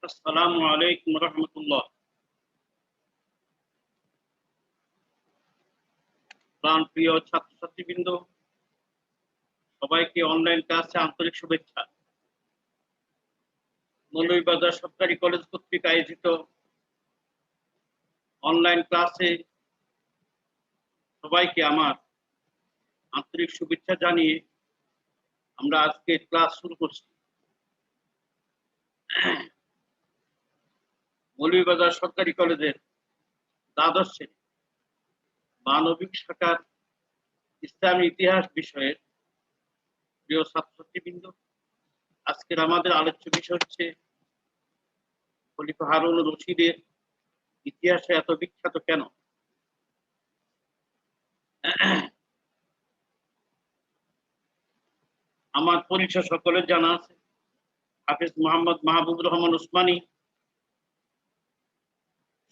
আসসালামু আলাইকুম রহমতুল্লাহ। প্রাণ প্রিয় ছাত্রছাত্রীবৃন্দ, সবাইকে অনলাইন ক্লাসে আন্তরিক শুভেচ্ছা। মৌলভীবাজার সরকারি কলেজ কর্তৃক আয়োজিত অনলাইন ক্লাসে সবাইকে আমার আন্তরিক শুভেচ্ছা জানিয়ে আমরা আজকে ক্লাস শুরু করছি। মৌলভীবাজার সরকারি কলেজের দ্বাদশ শ্রেণী মানবিক শাখার ইসলামী ইতিহাস বিষয়ের প্রিয় ছাত্রছাত্রীবৃন্দ, আজকের আমাদের আলোচ্য বিষয় হচ্ছে খলিফা হারুন রশিদের ইতিহাসে এত বিখ্যাত কেন। আমার পরিচয় সকলের জানা আছে। হাফিজ মোহাম্মদ মাহবুবুর রহমান উসমানী,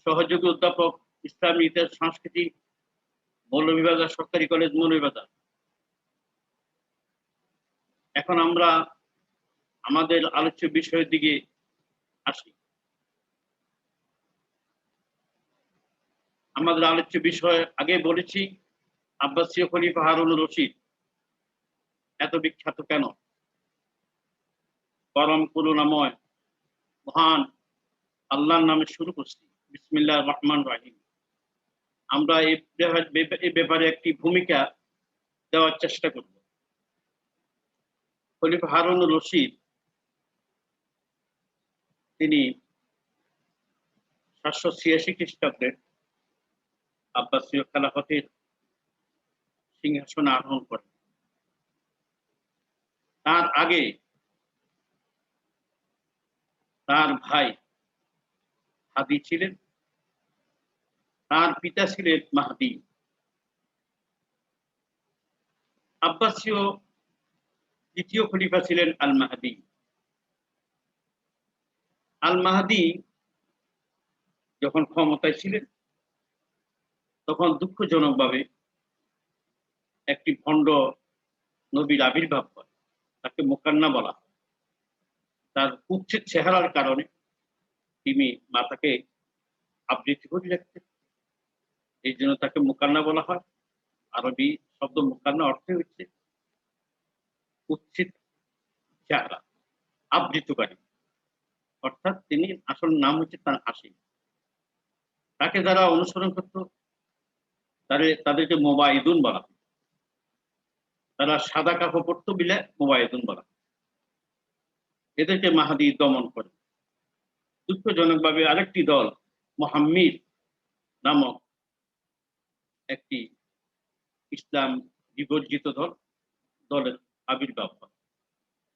সহযোগী অধ্যাপক, ইসলামী ইতিহাস সংস্কৃতি, মৌলভীবাজার সরকারি কলেজ, মৌলভীবাজার। এখন আমরা আমাদের আলোচ্য বিষয়ের দিকে আসি। আমাদের আলোচ্য বিষয় আগে বলেছি, আব্বাসীয় খলিফা হারুন রশিদ এত বিখ্যাত কেন। পরম করুণাময় মহান আল্লাহর নামে শুরু করছি, বিসমিল্লাহির রহমানির রহিম। আমরা এই ব্যাপারে একটি ভূমিকা দেওয়ার চেষ্টা করব। খলিফা হারুন রশিদ তিনি 786 খ্রিস্টাব্দে আব্বাসীয় খেলাফতের সিংহাসনে আরোহণ করেন। তার আগে তার ভাই হাদি ছিলেন, তার পিতা ছিলেন মাহদি। আব্বাসীয় দ্বিতীয় খলিফা ছিলেন আল মাহদি। আল মাহদি যখন ক্ষমতায় ছিলেন তখন দুঃখজনকভাবে একটি ভণ্ড নবীর আবির্ভাব হয়, তাকে মুকান্না বলা হয়। তার কুৎসিত চেহারার কারণে তিনি মাতাকে আবৃত্তি করে রাখতেন, এই জন্য তাকে মুকান্না বলা হয়। আরবি শব্দ মুকান্না অর্থে হচ্ছে কুৎসিত চেহারা, আবৃতকারী, অর্থাৎ তিনি আসল নাম হচ্ছে তার হাসি। তাকে যারা অনুসরণ করত তাদেরকে মোবাইদুন বলা হয়। তারা সাদা কাপড় পরত বিলে মোবাইদুন বলা হয়। এদেরকে মাহাদি দমন করে। দুঃখজনকভাবে আরেকটি দল মুহাম্মিদ নামক একটি ইসলাম বিবর্জিত দলের আবির্ভাব হয়,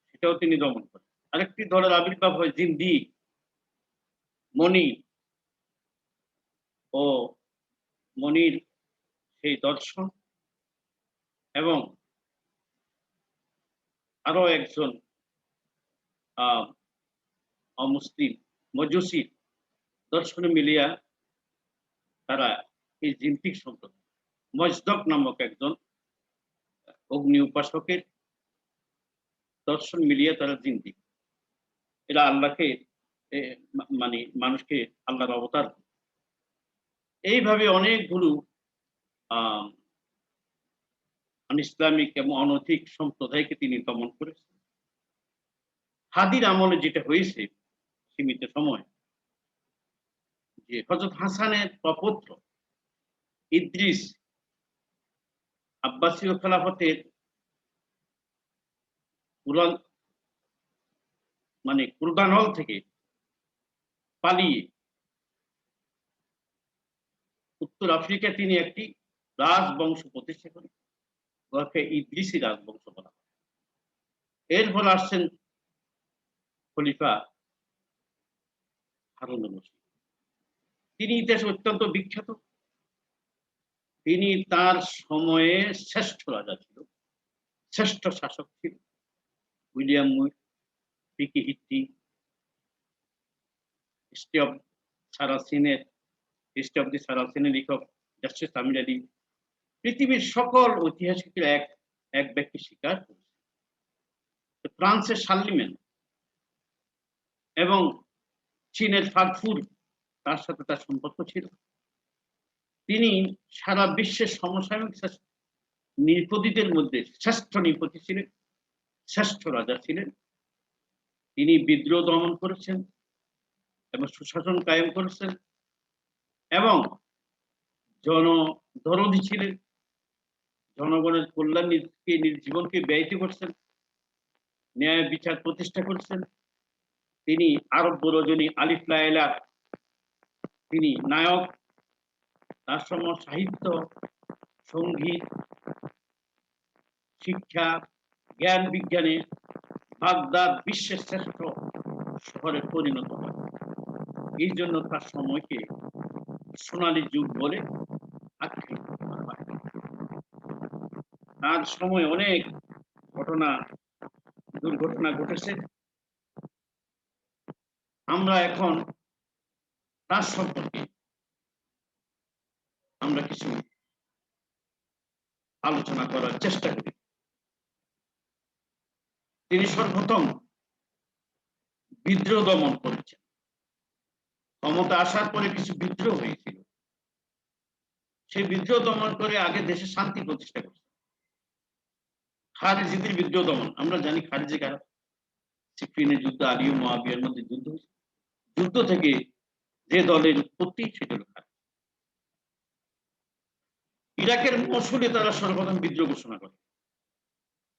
সেটাও তিনি দমন করেন। আরেকটি দলের আবির্ভাব হয় জিন্দি, মনি ও মনির সেই দর্শন, এবং আরো একজন অমুসলিম মজুসি দর্শনে মিলিয়া তারা এই জিন্তিক সম্প্রদায়, মজদক নামক একজন অগ্নি উপাসকের দর্শন মিলিয়ে তারা জিন্তিক। এরা আল্লাহকে মানে মানুষকে আল্লাহর অবতার। এইভাবে অনেকগুলো ইসলামিক এবং অনৈতিক সম্প্রদায়কে তিনি দমন করেছেন। হাদির আমলে যেটা হয়েছে সীমিত সময়, যে হযরত হাসানের প্রপৌত্র ইদ্রিস আব্বাসীয় খেলাফতের কুরবানল থেকে পালিয়ে উত্তর আফ্রিকায় তিনি একটি রাজবংশ প্রতিষ্ঠা করেন, ওকে ইদ্রিসি রাজবংশ বলা হয়। এরপর আসছেন খলিফা হারুন রশিদ। তিনি ইতিহাসে অত্যন্ত বিখ্যাত। তিনি তার সময়ে শ্রেষ্ঠ রাজা ছিল, শ্রেষ্ঠ শাসক ছিল। William Muir, P K Hitti, history of the সারাসিনের লেখক জাস্টিস আমির আলী, পৃথিবীর সকল ঐতিহাসিকরা এক ব্যক্তি স্বীকার করেছে, ফ্রান্সের শার্লিমেন এবং চীনের ফাগফুর তার সাথে তার সম্পর্ক ছিল। তিনি সারা বিশ্বের সমসাময়িক নৃপতিদের মধ্যে শ্রেষ্ঠ নৃপতি ছিলেন, শ্রেষ্ঠ রাজা ছিলেন। তিনি বিদ্রোহ দমন করেছেন এবং সুশাসন কায়েম করেছেন এবং জনদরদী ছিলেন, জনগণের কল্যাণ জীবনকে ব্যয়িত করছেন, ন্যায় বিচার প্রতিষ্ঠা করেছেন। তিনি আরব রজনী আলিফ লায়লা তিনি নায়ক, তার সময় সাহিত্য, সঙ্গীত, শিক্ষা, জ্ঞান বিজ্ঞানে বাগদাদ বিশ্বের শ্রেষ্ঠ শহরে পরিণত হয়। এই জন্য তার সময়কে সোনালী যুগ বলে আখ্যায়িত করা হয়। তার সময় অনেক দুর্ঘটনা ঘটেছে। আমরা এখন তার সম্পর্কে আমরা কিছু আলোচনা করার চেষ্টা করি। তিনি সর্বপ্রথম বিদ্রোহ দমন করেছেন। ক্ষমতা আসার পরে কিছু বিদ্রোহ হয়েছিল, সেই বিদ্রোহ দমন করে আগে দেশে শান্তি প্রতিষ্ঠা করেছে। খারিজিদের বিদ্রোহ দমন, আমরা জানি খারিজি কারা। সিফিনের যুদ্ধ, আলী ও মুয়াবিয়ার মধ্যে যুদ্ধ হয়েছে। যুদ্ধ থেকে যে দলের উৎপত্তি সেটা হলো খারিজ। ইরাকের মসুলে তারা সর্বপ্রথম বিদ্রোহ ঘোষণা করে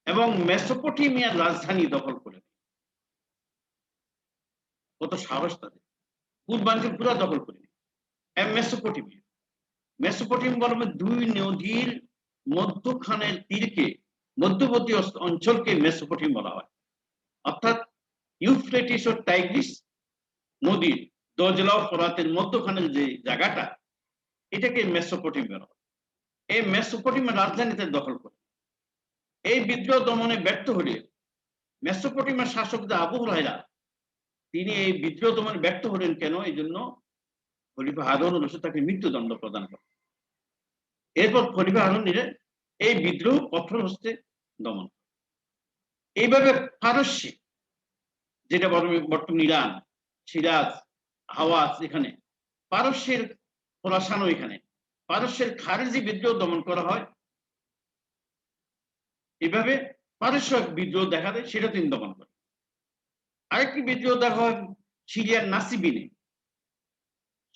এবং মেসোপটেমিয়ার রাজধানী দখল করে। কত সাহস তাদের! পূর্বাঞ্চল পুরা দখল করে মেসোপটেমিয়া। মেসোপটেমিয়া বলতে দুই নদীর মধ্যখানের তীরকে, মধ্যবর্তী অঞ্চলকে মেসোপটেমিয়া বলা হয়। অর্থাৎ ইউফ্রেটিস ও টাইগ্রিস নদীর, দজলা ও ফোরাতের মধ্যখানের যে জায়গাটা, এটাকে মেসোপটেমিয়া বলা হয়। এই মেসোপটেমিয়া রাজধানীতে দখল করে। এই বিদ্রোহ দমনে ব্যর্থ হলে মেসোপটেমিয়ার শাসক যে আবু হুরায়রা, তিনি এই বিদ্রোহ দমনে ব্যর্থ হলেন কেন? এই জন্য খলিফা হারুন রশিদ তাকে মৃত্যুদণ্ড প্রদান করেন। এরপর খলিফা হারুন এই বিদ্রোহ কঠোর হস্তে দমন। এইভাবে পারস্যে, যেটা বর্তমান ইরান, সিরাজ, হাওয়াজ, এখানে পারস্যের খোরাসানও, এখানে পারস্যের খারিজি বিদ্রোহ দমন করা হয়। এভাবে পারস্য বিদ্রোহ দেখা দেয়, সেটা তিনি দমন করেন। আরেকটি বিদ্রোহ দেখা হয় সিরিয়ার নাসিবিনে।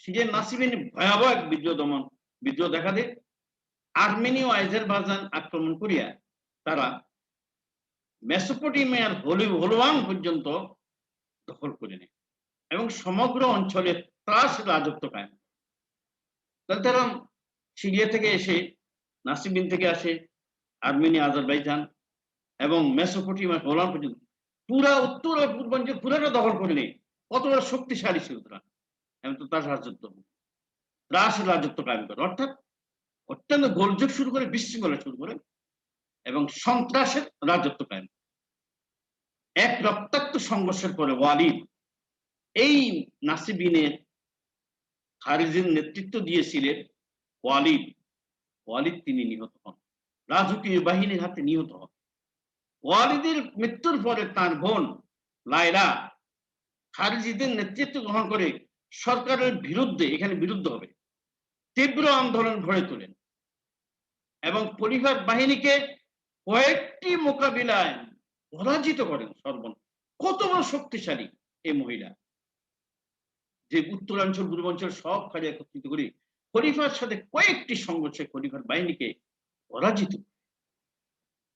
সিরিয়ার নাসিবিনে ভয়াবহ এক বিদ্রোহ দেখা দেয়। আর্মেনীয় আজারবাইজান আক্রমণ করিয়া তারা মেসোপটেমিয়ার হলওয়ান পর্যন্ত দখল করে নেয় এবং সমগ্র অঞ্চলে ত্রাস রাজত্ব কায়েম। তারা সিরিয়া থেকে এসে, নাসিবিন থেকে আসে, আর্মেনিয়া, আজারবাইজান এবং মেসোপটেমিয়ার হলওয়ান পর্যন্ত পুরা উত্তর ও পূর্বাঞ্চল পুরাটা দখল করে নেয়। কতটা শক্তিশালী ছিল তারা! এবং তার রাজত্ব কায়েম করে, অর্থাৎ অত্যন্ত গোলযোগ শুরু করে, বিশৃঙ্খলা শুরু করে এবং সন্ত্রাসের রাজত্ব কায়েম। এক রক্তাক্ত সংঘর্ষের পরে ওয়ালিদ, এই নাসিবিনের খারিজের নেতৃত্ব দিয়েছিলেন ওয়ালিদ তিনি নিহত হন, রাজকীয় বাহিনীর হাতে নিহত হন। ওয়ালিদের মৃত্যুর পরে তার বোন লায়লা খারিজিদের নেতৃত্ব গ্রহণ করে সরকারের বিরুদ্ধে, এখানে বিরুদ্ধ হবে, তীব্র আন্দোলন গড়ে তোলেন এবং খলিফার বাহিনীকে কয়েকটি মোকাবিলায় পরাজিত করেন। কত বড় শক্তিশালী এই মহিলা, যে উত্তরাঞ্চল পূর্বাঞ্চল সব খালি একত্রিত করে খলিফার সাথে কয়েকটি সংঘর্ষে খলিফার বাহিনীকে পরাজিত।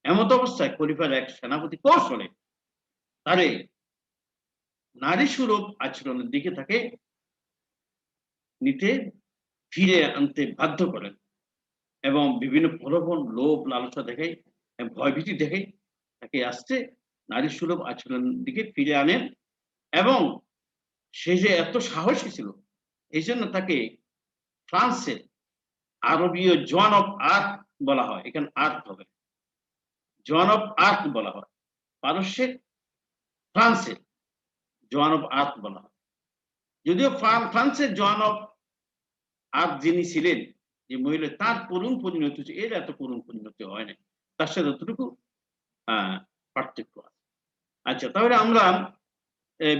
এমত অবস্থায় খলিফার এক সেনাপতি কৌশলে তারে নারী সুলভ আচরণের দিকে তাকে নিতে ফিরে আনতে বাধ্য করেন এবং বিভিন্ন প্রলোভন, লোভ, লালসা দেখে, ভয়ভীতি দেখে তাকে আসতে নারী সুলভ আচরণের দিকে ফিরে আনেন। এবং সে যে এত সাহসী ছিল, এই জন্য তাকে ফ্রান্সে আরবীয় জোয়ান অফ আর্ক বলা হয়। এখানে আর্ক হবে, জোয়ান অফ আর্ক বলা হয়। পারস্যের ফ্রান্সে জোয়ান অফ আর্ক বলা হয়। যদিও ফ্রান্সের জোয়ান অফ আর্ক যিনি ছিলেন, যে মহিলা, তার করুণ পরিণতি হচ্ছে, এর এত করুণ পরিণতি হয় না, তার সাথে এতটুকু পার্থক্য আছে। আচ্ছা, তাহলে আমরা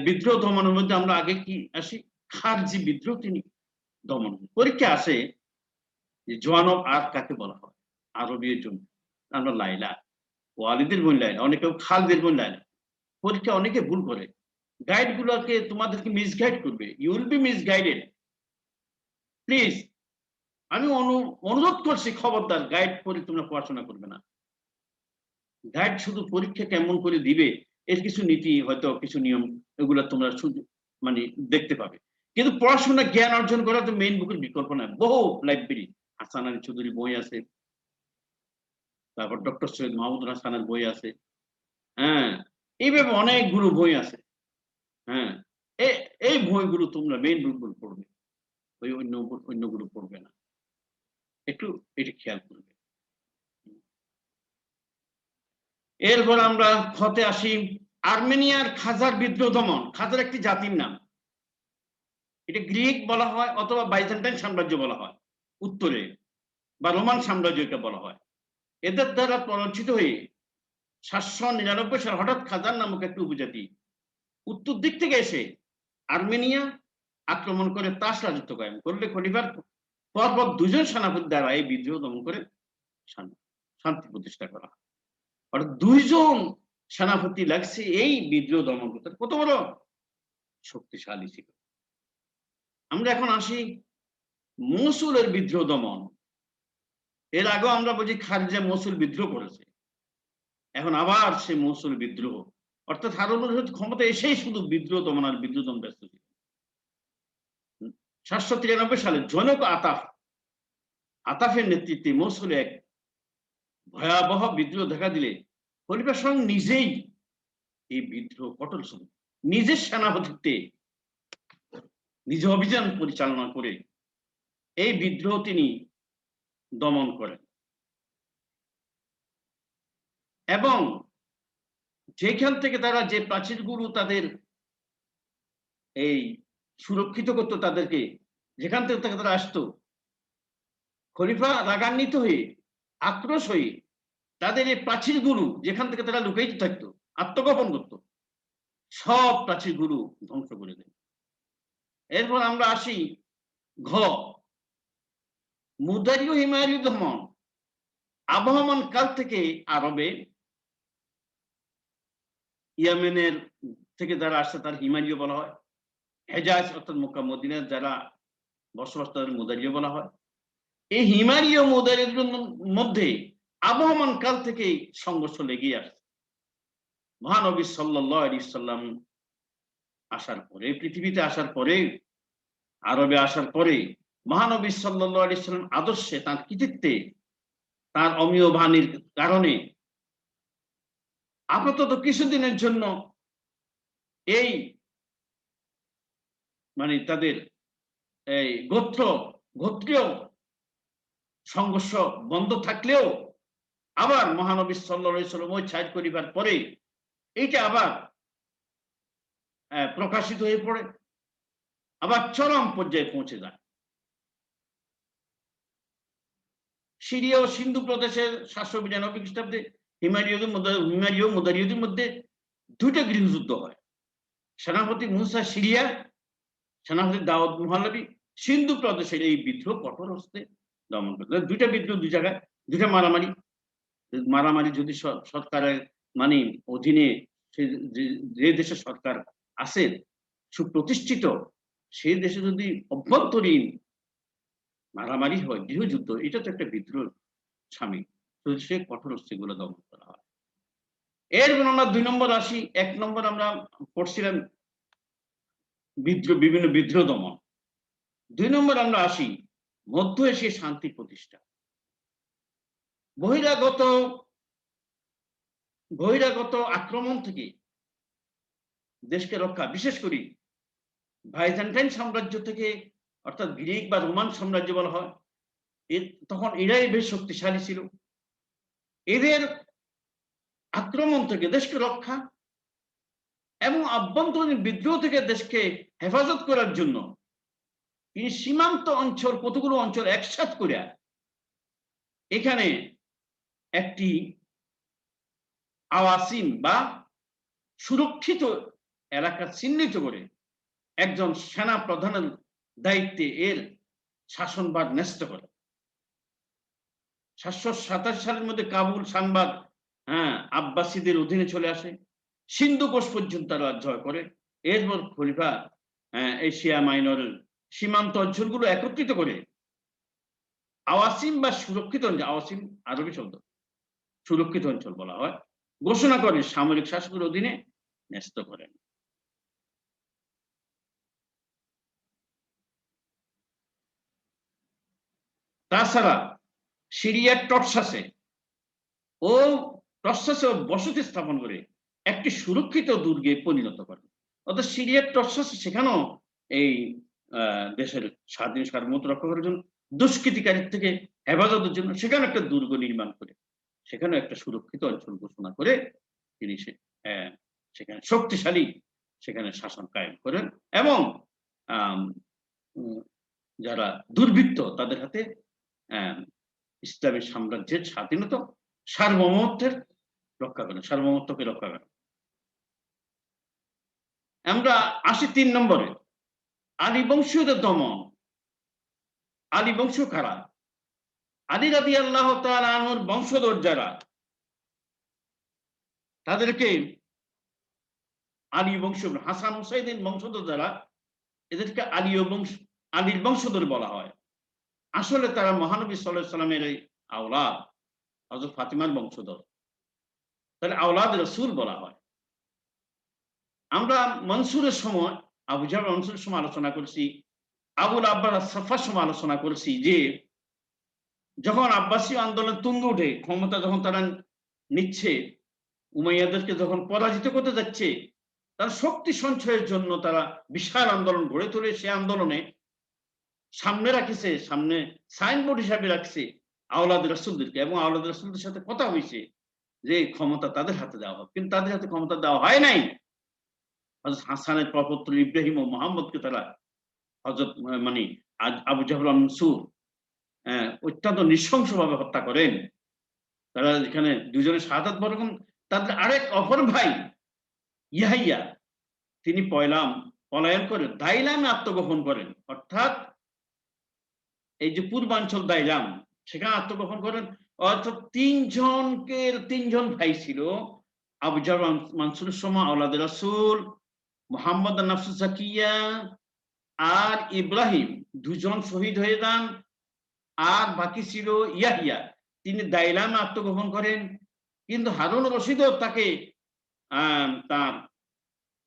বিদ্রোহ দমনের মধ্যে আমরা আগে কি আসি, খারজি বিদ্রোহ তিনি দমন। পরীক্ষা আসে যে জোয়ানব আর কাকে বলা হয় আরবীয় জন্য, আমরা লাইলা, ওয়ালিদের বোন লাইলা, অনেকে খালদের বোন লাইলা। পরীক্ষা অনেকে ভুল করে, গাইড গুলোকে তোমাদেরকে মিসগাইড করবে, you will be misguided. Please আমি অনুরোধ করছি, খবরদার গাইড করে তোমরা পড়াশোনা করবে না। গাইড শুধু পরীক্ষা কেমন করে দিবে এর কিছু নীতি, হয়তো কিছু নিয়ম, এগুলো তোমরা শুধু মানে দেখতে পাবে, কিন্তু পড়াশোনা জ্ঞান অর্জন করা তো মেইন বুকের বিকল্প নয়। বহু লাইব্রেরি, হাসান আলী চৌধুরী বই আছে, তারপর ডক্টর সৈয়দ মাহমুদুল হাসানের বই আছে, হ্যাঁ, এইভাবে অনেকগুলো বই আছে। হ্যাঁ, এই বইগুলো তোমরা মেইন বইগুলো পড়বে, ওই অন্যগুলো পড়বে না, একটু এটা খেয়াল করবে। এরপর আমরা খতে আসি, আর্মেনিয়ার খাজার বিদ্রোহ দমন। খাজার একটি জাতির নাম, এটা গ্রিক বলা হয় অথবা বাইজেন্টাইন সাম্রাজ্য বলা হয় উত্তরে, বা রোমান সাম্রাজ্য এটা বলা হয়। এদের দ্বারা প্ররোচিত হয়ে 799 সালে হঠাৎ খাজার নামক একটি উপজাতি উত্তর দিক থেকে এসে আর্মেনিয়া আক্রমণ করে তাস রাজত্ব কায়েম করলে খলিফার পরপর দুজন সেনাপতি দ্বারা এই বিদ্রোহ দমন করে শান্তি প্রতিষ্ঠা করা। অর্থাৎ দুইজন সেনাপতি লাগছে এই বিদ্রোহ দমন করতে, কত বড় শক্তিশালী ছিল। আমরা এখন আসি মসুলের বিদ্রোহ দমন। এর আগেও আমরা বলছি খারিজা মসুল বিদ্রোহ করেছে, এখন আবার সে মসুল বিদ্রোহ, অর্থাৎ হারুন রশিদ ক্ষমতা এসেই শুধু বিদ্রোহ দমন আর বিদ্রোহ দমন ব্যস্ত ছিল। 793 সালে জনক আতাফের নেতৃত্বে মসুলে এক ভয়াবহ বিদ্রোহ দেখা দিলে খলিফা স্বয়ং নিজেই এই বিদ্রোহ পটল শুরু, নিজের সেনাপতিত্বে নিজ অভিযান পরিচালনা করে এই বিদ্রোহ তিনি দমন করেন। এবং যেখান থেকে তারা যে প্রাচীরগুলো তাদের এই সুরক্ষিত করতো, তাদেরকে যেখান থেকে তারা আসতো, খলিফা রাগান্বিত হয়ে আক্রোশ হয়ে তাদের এই প্রাচীরগুলো যেখান থেকে তারা লুকাইতে থাকতো, আত্মগোপন করতো, সব প্রাচীরগুলো ধ্বংস করে দেয়। এরপর আমরা আসি ঘ মুদারীয় হিমায়ুর দমন। আবহমান কাল থেকে আরবে ইয়েমেনের থেকে যারা আসছে তার হিমায়ুর বলা হয়, হেজাজ অর্থাৎ মক্কা মদিনার যারা বসবাস তাদের মুদারীয় বলা হয়। এই হিমায়ুর মুদারীর মধ্যে আবহমান কাল থেকে সংঘর্ষ লেগে আসছে। মহানবী সাল্লাল্লাহু আলাইহি সাল্লাম আসার পরে, পৃথিবীতে আসার পরে, আরবে আসার পরে মহানবী সাল্লাল্লাহু আলাইহি সাল্লাম আদর্শে, তার কৃতিত্বে, তার অমীয় বাণীর কারণে আপাতত কিছুদিনের জন্য এই মানে তাদের এই গোত্রীয় সংঘর্ষ বন্ধ থাকলেও আবার মহানবী সাল্লাল্লাহু আলাইহি সাল্লাম ওই 6 করিবার পরে এইটা আবার প্রকাশিত হয়ে পড়ে, আবার চরম পর্যায়ে পৌঁছে যায়। সিরিয়া ও সিন্ধু প্রদেশের 792 খ্রিস্টাব্দে মুদারিয়দের মধ্যে দুইটা গৃহযুদ্ধ হয়। সেনাপতি মুসা সিরিয়া, সেনাপতি দাউদ মুহাল্লাবি সিন্ধু প্রদেশের এই বিদ্রোহ কঠোর হস্তে দমন করতে। দুইটা বিদ্রোহ, দুই জায়গায় দুইটা মারামারি যদি সরকারের মানে অধীনে যে দেশের সরকার আছে সুপ্রতিষ্ঠিত, সেই দেশে যদি অভ্যন্তরীণ মারামারি হয়, গৃহযুদ্ধ, এটা তো একটা বিদ্রোহ সামিল, সে কঠোর সেগুলো দমন করা হয়। এরপর আমরা 2 নম্বর আসি। 1 নম্বর আমরা পড়ছিলাম বিভিন্ন বিদ্রোহ দমন। 2 নম্বর আমরা আসি মধ্য এশিয়ায় শান্তি প্রতিষ্ঠা। বহিরাগত আক্রমণ থেকে দেশকে রক্ষা, বিশেষ করে বাইজেন্টাইন সাম্রাজ্য থেকে, অর্থাৎ গ্রিক বা রোমান সাম্রাজ্য বলা হয়, তখন এরাই বেশ শক্তিশালী ছিল। এদের আক্রমণ থেকে দেশকে রক্ষা এবং আভ্যন্তরীণ বিদ্রোহ থেকে দেশকে হেফাজত করার জন্য তিনি সীমান্ত অঞ্চল, কতগুলো অঞ্চল একসাথ করে এখানে একটি আওয়াসিন বা সুরক্ষিত এলাকা চিহ্নিত করে একজন সেনা প্রধানের দায়িত্বে এর শাসনভার ন্যস্ত করে। 727 সালের মধ্যে কাবুল সানবাদ আব্বাসীদের অধীনে চলে আসে। সিন্ধু কোষ পর্যন্ত তারা জয় করে। এরপর খলিফা এশিয়া মাইনরের সীমান্ত অঞ্চলগুলো একত্রিত করে আওয়াসিম বা সুরক্ষিত অঞ্চল, আওয়াসিম আরবি শব্দ, সুরক্ষিত অঞ্চল বলা হয়, ঘোষণা করে সামরিক শাসকের অধীনে ন্যস্ত করেন। তাছাড়া সিরিয়ার টর্সাসে বসতি স্থাপন করে একটি সুরক্ষিত দুর্গে পরিণত করেন। অর্থাৎ সিরিয়ার টর্সাসে সেখানেও এই দেশের স্বাধীন সার্বভৌমত্ব রক্ষা করার জন্য, দুষ্কৃতিকারীর থেকে হেফাজতের জন্য সেখানে একটা দুর্গ নির্মাণ করে সেখানে একটা সুরক্ষিত অঞ্চল ঘোষণা করে তিনি সেখানে শক্তিশালী সেখানে শাসন কায়েম করেন এবং যারা দুর্বৃত্ত তাদের হাতে ইসলামী সাম্রাজ্যের স্বাধীনতা সার্বভৌমত্বের রক্ষা করেন, সার্বভৌমত্বকে রক্ষা করেন। আমরা আসি 3 নম্বরে, আলী বংশীয়দের দমন। আলী বংশ কারা? আলী রাদিয়াল্লাহু তাআলা আনহুর বংশধর যারা, তাদেরকে আলী বংশ, হাসান হুসাইনের বংশধর যারা, এদেরকে আলীর বংশধর বলা হয়। আসলে তারা মহানবী সাল্লাল্লাহু আলাইহি সাল্লামের এই আওলাদ, হযরত ফাতিমার বংশধর, তাহলে আওলাদ রাসূল বলা হয়। আমরা মনসুরের সময়, আবু জাফর মনসুরের সময় আলোচনা করছি, আবুল আব্বাস সাফার সময় আলোচনা করছি যে যখন আব্বাসী আন্দোলন তুঙ্গে উঠে, ক্ষমতা যখন তারা নিচ্ছে, উমাইয়াদেরকে যখন পরাজিত করতে যাচ্ছে, তারা শক্তি সঞ্চয়ের জন্য তারা বিশাল আন্দোলন গড়ে তোলে। সে আন্দোলনে সামনে রাখছে, সামনে সাইনবোর্ড হিসাবে রাখছে আওলাদ রাসূলদেরকে, এবং আওলাদ রাসূলদের সাথে কথা হয়েছে যে ক্ষমতা তাদের হাতে দেওয়া হবে, কিন্তু তাদের হাতে ক্ষমতা দেওয়া হয় নাই। হযরত হাসানের প্রপৌত্র ইব্রাহিম ও মুহাম্মদকে তারা হযরত আবু জাহল মনসুর অত্যন্ত নৃশংসভাবে হত্যা করেন। তারা এখানে দুজনের শাহাদাত বরণ, তাদের আরেক অপর ভাই ইয়াহিয়া তিনি পলায়ন করে দাইলামে আত্মগোপন করেন। অর্থাৎ এই যে পূর্বাঞ্চল দাইলাম, সেখানে আত্মগোপন করেন। অর্থাৎ তিনজন ভাই ছিল। আবু জাহল মানসুরের সময় আওলাদ রাসূল, মুহাম্মদ নাফসুস জাকিয়া আর ইব্রাহিম দুজন শহীদ হয়ে যান। আর বাকি ছিল ইয়াহিয়া, তিনি দাইলামে আত্মগোপন করেন। কিন্তু হারুন রশিদও তাকে তার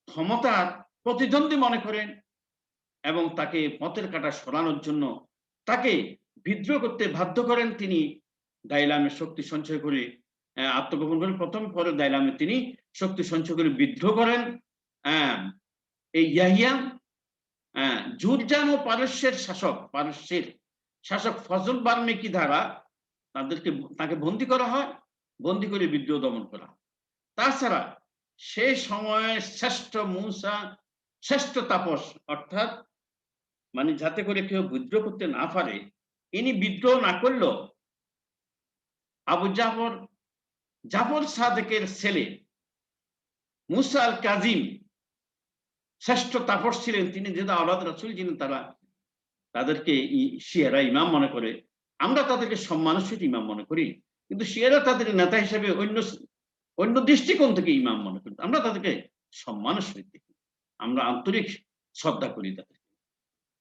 ক্ষমতার প্রতিদ্বন্দ্বী মনে করেন এবং তাকে পথের কাঁটা সরানোর জন্য তাকে বিদ্রোহ করতে বাধ্য করেন। তিনি দাইলামে শক্তি সঞ্চয় করে আত্মগোপন করেন প্রথম, পরে দাইলামে তিনি শক্তি সঞ্চয় করে বিদ্রোহ করেন। এই ইয়াহিয়া জুরজান ও পারস্যের শাসক ফজল বার্মেকি দ্বারা তাকে বন্দী করা হয়, বন্দী করে বিদ্রোহ দমন করা হয়। তাছাড়া সেই সময়ে শ্রেষ্ঠ তাপস, অর্থাৎ যাতে করে কেউ বিদ্রোহ করতে না পারে, ইনি বিদ্রোহ না করলেও আবু জাফর সাদেকের ছেলে মুসা আল কাজিম শ্রেষ্ঠ তাপস ছিলেন। তিনি যেহেতু আওলাদ রাসূল ছিলেন, তাদেরকে শিয়ারা ইমাম মনে করে। আমরা তাদেরকে সম্মানের সহিত ইমাম মনে করি, কিন্তু শিয়ারা তাদের নেতা হিসেবে অন্য দৃষ্টিকোণ থেকে ইমাম মনে করি। আমরা তাদেরকে সম্মানের সহিত দেখি, আমরা আন্তরিক শ্রদ্ধা করি তাদেরকে,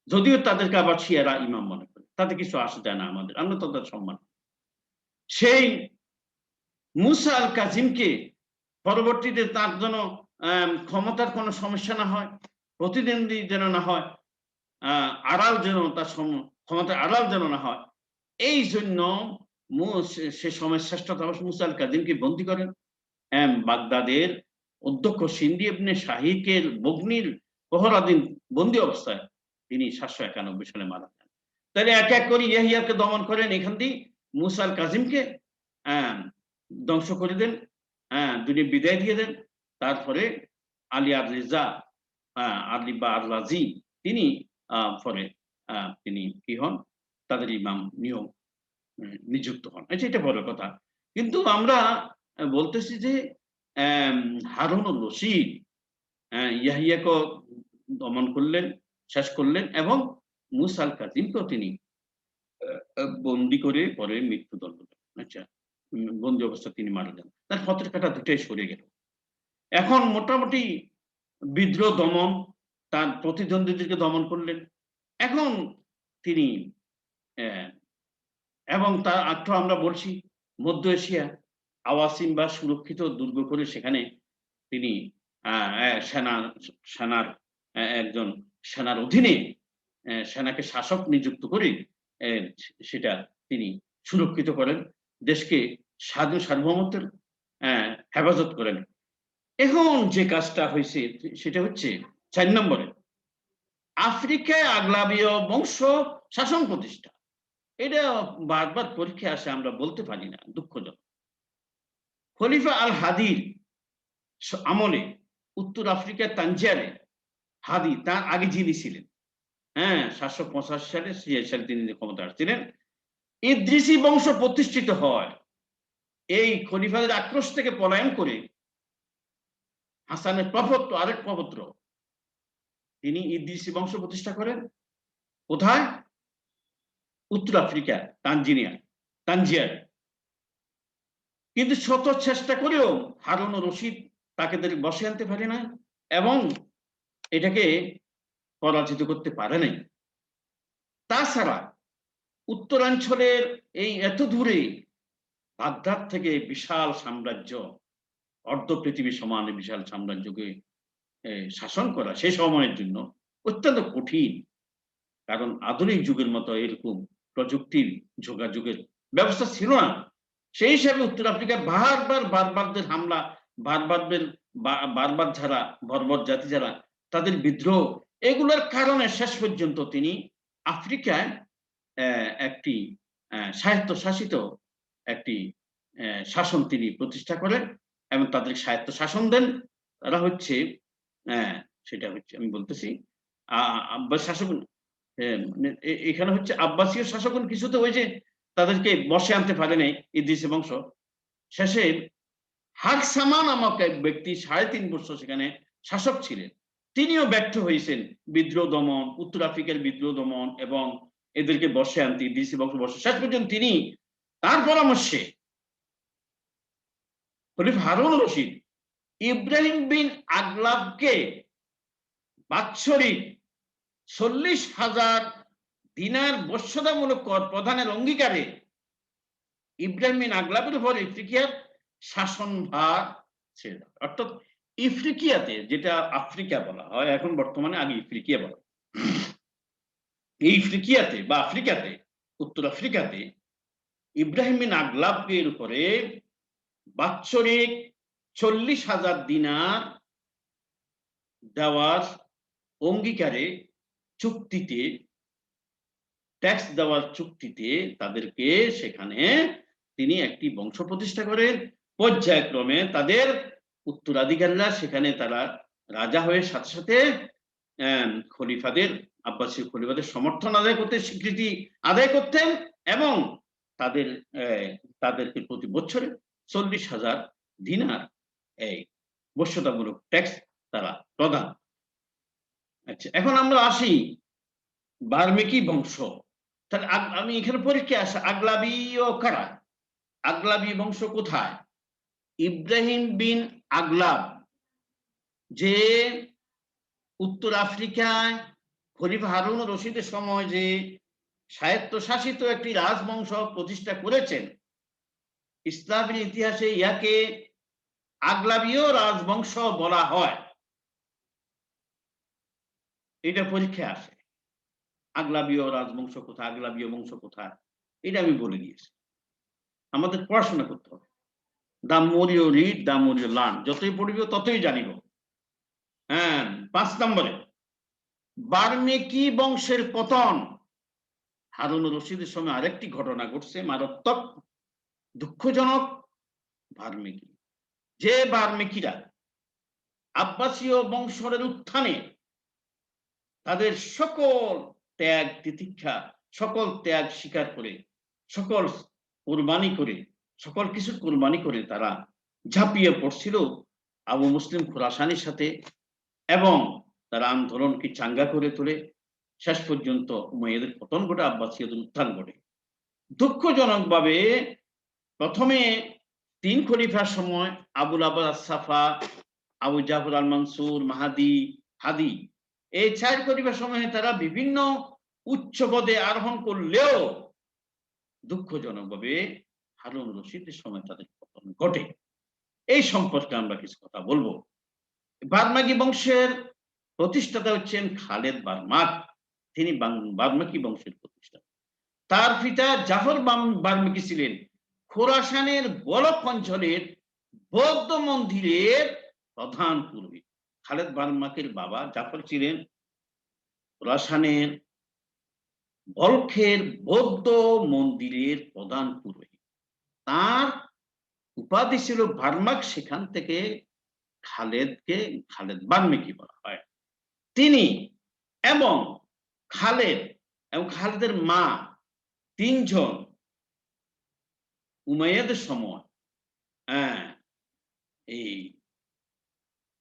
যদিও তাদেরকে আবার শিয়ারা ইমাম মনে করে, তাতে কিছু আসে যায় না আমাদের, আমরা তাদের সম্মান। সেই মুসা আল কাজিমকে পরবর্তীতে তার জন্য ক্ষমতার কোনো সমস্যা না হয়, প্রতিদ্বন্দ্বী যেন না হয়, আড়াল যেন তার ক্ষমতার আড়াল যেন না হয়, এই জন্য সে সময় শ্রেষ্ঠ তাপস মুসা আল কাজিমকে বন্দী করেন। বাগদাদের অধ্যক্ষ সিন্দি ইবনে শাহিকের বগ্নির প্রহরাধীন বন্দী অবস্থায় তিনি 791 সালে মারা যান। তাহলে এক এক করে ইয়াহিয়াকে দমন করেন, এখান দিয়ে মুসা আল কাজিমকে ধ্বংস করে দেন, দুনিয়া বিদায় দিয়ে দেন। তারপরে আলী আর রেজা আলী বা আল্লাজি তিনি পরে তিনি কি হন, তাদের ইমাম নিযুক্ত হন। এটা বড় কথা। কিন্তু আমরা বলতেছি যে হারুন রশিদ ইয়াহিয়াকে দমন করলেন, শেষ করলেন এবং মুসা আল কাজিমকেও তিনি বন্দি করে পরে মৃত্যুদণ্ড দেন। আচ্ছা, বন্দি অবস্থায় তিনি মারা যান। তার হাতের কাঁটা দুটাই সরে গেল। এখন মোটামুটি বিদ্রোহ দমন, তার প্রতিদ্বন্দ্বীদেরকে দমন করলেন। এখন তিনি এবং তার আত্ম আমরা বলছি মধ্য এশিয়া আওয়াসিম বা সুরক্ষিত দুর্গ করে সেখানে তিনি সেনার একজন সেনার অধীনে সেনাকে শাসক নিযুক্ত করে সেটা তিনি সুরক্ষিত করেন, দেশকে সার্বভৌমত্বের হেফাজত করেন। এখন যে কাজটা হয়েছে সেটা হচ্ছে ৪ নম্বরে আফ্রিকায় আগলাবীয় বংশ শাসন প্রতিষ্ঠা। এটা বারবার পরীক্ষায় আসে, আমরা বলতে পারি না, দুঃখজনক। খলিফা আল হাদির আমলে উত্তর আফ্রিকার তানজিয়ারে হাদি তার আগে যিনি ছিলেন ৭৮৫ সালে সালে তিনি ক্ষমতা আসছিলেন, ইদ্রিসি বংশ প্রতিষ্ঠিত হয়। এই খলিফাদের আক্রোশ থেকে পলায়ন করে হাসানের প্রপত্র, আরেক প্রপত্র, তিনি ইদ্রিসি বংশ প্রতিষ্ঠা করেন। কোথায়? উত্তর আফ্রিকা তানজিয়ার। কিন্তু শত চেষ্টা করেও হারুন রশিদ তাকে বসে আনতে পারে না এবং এটাকে পরাজিত করতে পারে নাই। তাছাড়া উত্তরাঞ্চলের এই এত দূরে বাগদাদ থেকে বিশাল সাম্রাজ্য, অর্ধ পৃথিবী সমান বিশাল সাম্রাজ্যকে শাসন করা সে সময়ের জন্য অত্যন্ত কঠিন। কারণ আধুনিক যুগের মতো এরকম প্রযুক্তির যোগাযোগের ব্যবস্থা ছিল না। সেই হিসাবে উত্তর আফ্রিকা বারবারদের হামলা, বারবার যারা বর্বর জাতি যারা তাদের বিদ্রোহ, এগুলোর কারণে শেষ পর্যন্ত তিনি আফ্রিকায় একটি স্বায়ত্তশাসিত একটি শাসন তিনি প্রতিষ্ঠা করেন এবং তাদের স্বায়ত্ত শাসন দেন। তারা হচ্ছে সেটা হচ্ছে আমি বলতেছি আব্বাস শাসক, এখানে হচ্ছে আব্বাসীয় শাসকগণ কিছুতে হয়েছে তাদেরকে বসে আনতে পারে নাই ইদ্রিসি বংশ। শেষে হারসামা নামক এক ব্যক্তি ৩.৫ বছর সেখানে শাসক ছিলেন, তিনিও ব্যর্থ হয়েছেন বিদ্রোহ দমন, উত্তর আফ্রিকার বিদ্রোহ দমন এবং এদেরকে বসে আনতে ইদ্রিসি বংশ বসে। শেষ পর্যন্ত তিনি তার পরামর্শে খলিফা হারুন রশিদ ইব্রাহিম বিন আগলাবকে বাৎসরিক ৪০,০০০ দিনার বশ্যতামূলক কর প্রদানের অঙ্গীকারে ইব্রাহিম বিন আগলাবের উপর ইফ্রিকিয়ার শাসনভার ছেড়ে দেয়। অর্থাৎ ইফ্রিকিয়াতে, যেটা আফ্রিকা বলা হয় এখন বর্তমানে, আগে ইফ্রিকিয়া বলা, এই ইফ্রিকিয়াতে বা আফ্রিকাতে, উত্তর আফ্রিকাতে ইব্রাহিম বিন আগলাবের উপরে বাৎসরিক ৪০,০০০ দিনার দেওয়ার অঙ্গীকারে, চুক্তিতে, ট্যাক্স দেওয়ার চুক্তিতে তাদেরকে সেখানে তিনি একটি বংশ প্রতিষ্ঠা করেন। পর্যায়ক্রমে তাদের উত্তরাধিকারীরা সেখানে তারা রাজা হয়ে সাথে সাথে খলিফাদের, আব্বাসী খলিফাদের সমর্থন আদায় করতে, স্বীকৃতি আদায় করতেন এবং তাদেরকে প্রতি বছরে ৪০,০০০ দিনার এই বশ্যতামূলক ট্যাক্স তারা প্রদান। আচ্ছা, এখন আমরা আসি বার্মেকি বংশ। তাহলে আমি এখানে পরীক্ষায় আসা আগলাবি ও কারা, আগলাবি বংশ কোথায়? ইব্রাহিম বিন আগলাব যে উত্তর আফ্রিকায় খলিফা হারুন রশিদের সময় যে স্বায়ত্তশাসিত একটি রাজবংশ প্রতিষ্ঠা করেছেন, ইসলামের ইতিহাসে ইয়াকে আগলাবীয় রাজবংশ বলা হয়। এটা পরীক্ষায় আসে, আগলাবীয় রাজবংশ কোথায়, আগলাবীয় বংশ কোথায়, এটা আমি বলে দিয়েছি। আমাদের পড়াশোনা করতে হবে। The more you read, the more you learn. যতই পড়িব ততই জানিব। ৫ নম্বরে বার্মেকি বংশের পতন। হারুন রশিদের সময় আরেকটি ঘটনা ঘটছে মারাত্মক, দুঃখজনক। বার্মেকি, যে বার্মেকিরা আব্বাসীয় বংশের উত্থানে তাদের সকল ত্যাগ তিতিক্ষা, সকল ত্যাগ স্বীকার করে, সকল কোরবানি করে, সকল কিছু কোরবানি করে তারা ঝাঁপিয়ে পড়ছিল আবু মুসলিম খোরাসানির সাথে এবং তারা আন্দোলনকে চাঙ্গা করে তোলে। শেষ পর্যন্ত উমাইয়াদের পতন ঘটে, আব্বাসীয়দের উত্থান ঘটে। দুঃখজনকভাবে প্রথমে ৩ খলিফার সময় আবুল আব্বাস আস-সাফা, আবু জাফর আল-মানসুর, মাহাদি, হাদি, এই ৪ খলিফার সময়ে তারা বিভিন্ন উচ্চ পদে আরোহণ করলেও দুঃখজনকভাবে হারুন রশিদের সময় তাদের পতন ঘটে। এই সম্পর্কে আমরা কিছু কথা বলবো। বার্মাকি বংশের প্রতিষ্ঠাতা হচ্ছেন খালেদ বার্মাক। তিনি বার্মাকি বংশের প্রতিষ্ঠাতা। তার পিতা জাফর বার্মাকি ছিলেন খোরাসানের বলক অঞ্চলের বৌদ্ধ মন্দিরের প্রধান পুরোহিত। খালেদ বার্মাকের বাবা জাফর ছিলেন খোরাসানের বলখের বৌদ্ধ মন্দিরের প্রধান পুরোহিত। তার উপাধি ছিল বার্মাক, সেখান থেকে খালেদকে খালেদ বার্মাকি বলা হয়। তিনি এবং খালেদ এবং খালেদের মা ৩ জন উমাইয়াদের সময় এই